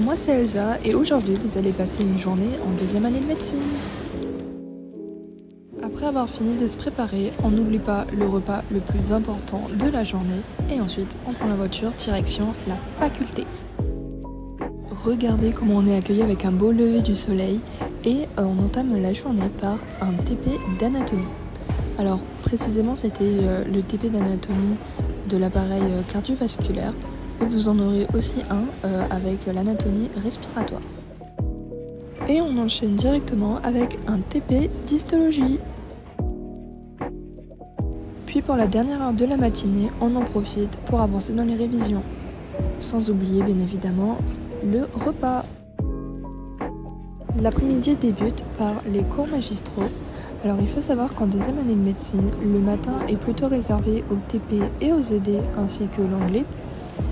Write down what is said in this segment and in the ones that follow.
moi c'est Elsa et aujourd'hui vous allez passer une journée en deuxième année de médecine. Après avoir fini de se préparer, on n'oublie pas le repas le plus important de la journée et ensuite on prend la voiture direction la faculté. Regardez comment on est accueilli avec un beau lever du soleil et on entame la journée par un TP d'anatomie. Alors précisément c'était le TP d'anatomie de l'appareil cardiovasculaire, mais vous en aurez aussi un avec l'anatomie respiratoire. Et on enchaîne directement avec un TP d'histologie. Puis pour la dernière heure de la matinée, on en profite pour avancer dans les révisions. Sans oublier bien évidemment le repas. L'après-midi débute par les cours magistraux. Alors il faut savoir qu'en deuxième année de médecine, le matin est plutôt réservé aux TP et aux ED ainsi que l'anglais,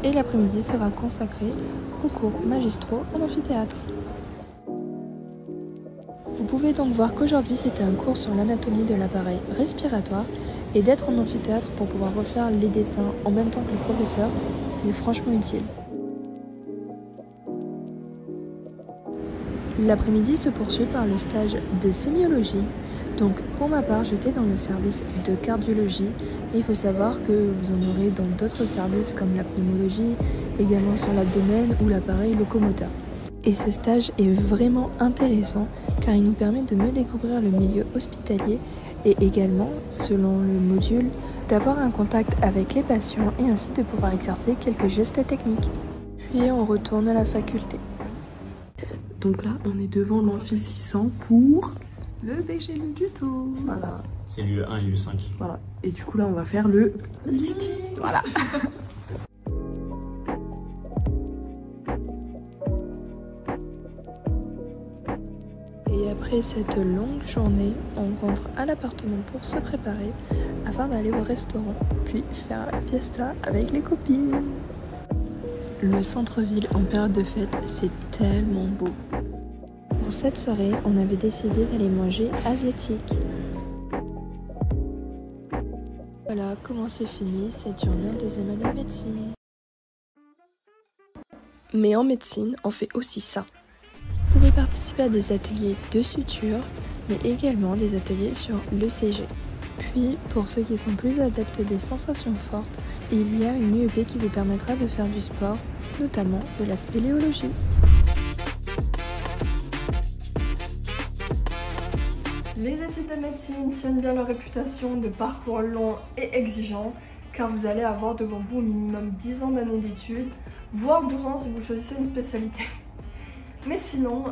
et l'après-midi sera consacré aux cours magistraux en amphithéâtre. Vous pouvez donc voir qu'aujourd'hui c'était un cours sur l'anatomie de l'appareil respiratoire, et d'être en amphithéâtre pour pouvoir refaire les dessins en même temps que le professeur, c'est franchement utile. L'après-midi se poursuit par le stage de sémiologie. Donc pour ma part, j'étais dans le service de cardiologie et il faut savoir que vous en aurez dans d'autres services comme la pneumologie, également sur l'abdomen ou l'appareil locomoteur. Et ce stage est vraiment intéressant car il nous permet de mieux découvrir le milieu hospitalier et également, selon le module, d'avoir un contact avec les patients et ainsi de pouvoir exercer quelques gestes techniques. Puis on retourne à la faculté. Donc là, on est devant l'amphi 600 pour le BGLU du tout. Voilà. C'est l'UE1 et l'UE5. Voilà. Et du coup, là, on va faire le stick. Voilà. Et après cette longue journée, on rentre à l'appartement pour se préparer afin d'aller au restaurant, puis faire la fiesta avec les copines. Le centre-ville en période de fête, c'est tellement beau. Pour cette soirée, on avait décidé d'aller manger asiatique. Voilà comment s'est finie cette journée en deuxième année de médecine. Mais en médecine, on fait aussi ça. Vous pouvez participer à des ateliers de suture, mais également des ateliers sur l'ECG. Puis, pour ceux qui sont plus adeptes des sensations fortes, il y a une UEP qui vous permettra de faire du sport, notamment de la spéléologie. Les études de médecine tiennent bien leur réputation de parcours long et exigeant, car vous allez avoir devant vous au minimum 10 ans d'années d'études, voire 12 ans si vous choisissez une spécialité. Mais sinon,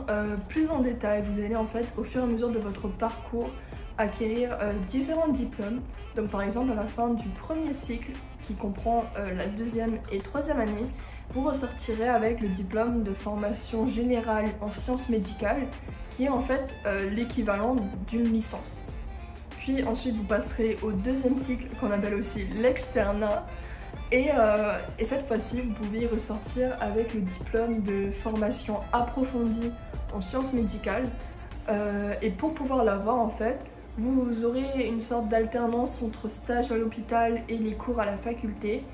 plus en détail, vous allez en fait, au fur et à mesure de votre parcours, acquérir différents diplômes. Donc par exemple, à la fin du premier cycle, qui comprend la deuxième et troisième année, vous ressortirez avec le diplôme de formation générale en sciences médicales, qui est en fait l'équivalent d'une licence. Puis ensuite, vous passerez au deuxième cycle, qu'on appelle aussi l'externat. Et cette fois-ci, vous pouvez y ressortir avec le diplôme de formation approfondie en sciences médicales. Et pour pouvoir l'avoir, en fait, vous aurez une sorte d'alternance entre stage à l'hôpital et les cours à la faculté.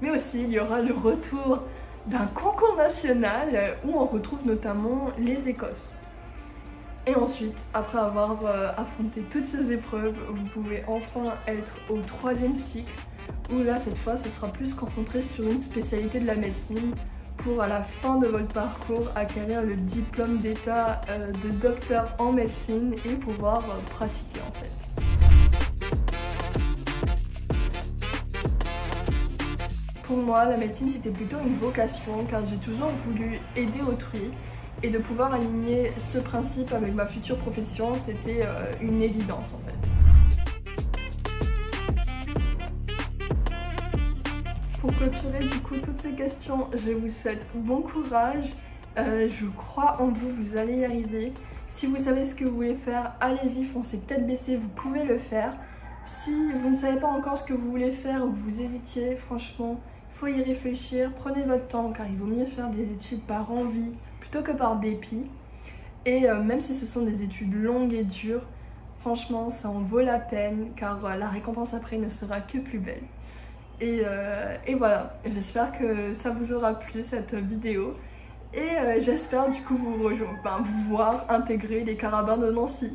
Mais aussi, il y aura le retour d'un concours national où on retrouve notamment les Écosses. Et ensuite, après avoir affronté toutes ces épreuves, vous pouvez enfin être au troisième cycle, où là, cette fois, ce sera plus concentré sur une spécialité de la médecine, pour à la fin de votre parcours acquérir le diplôme d'état de docteur en médecine et pouvoir pratiquer en fait. Pour moi, la médecine c'était plutôt une vocation car j'ai toujours voulu aider autrui et de pouvoir aligner ce principe avec ma future profession, c'était une évidence en fait. Pour clôturer du coup toutes ces questions, je vous souhaite bon courage, je crois en vous, vous allez y arriver. Si vous savez ce que vous voulez faire, allez-y, foncez tête baissée, vous pouvez le faire. Si vous ne savez pas encore ce que vous voulez faire ou que vous hésitiez, franchement, il faut y réfléchir, prenez votre temps car il vaut mieux faire des études par envie plutôt que par dépit. Et même si ce sont des études longues et dures, franchement ça en vaut la peine car la récompense après ne sera que plus belle. Et voilà, j'espère que ça vous aura plu cette vidéo Et j'espère du coup vous voir intégrer les carabins de Nancy.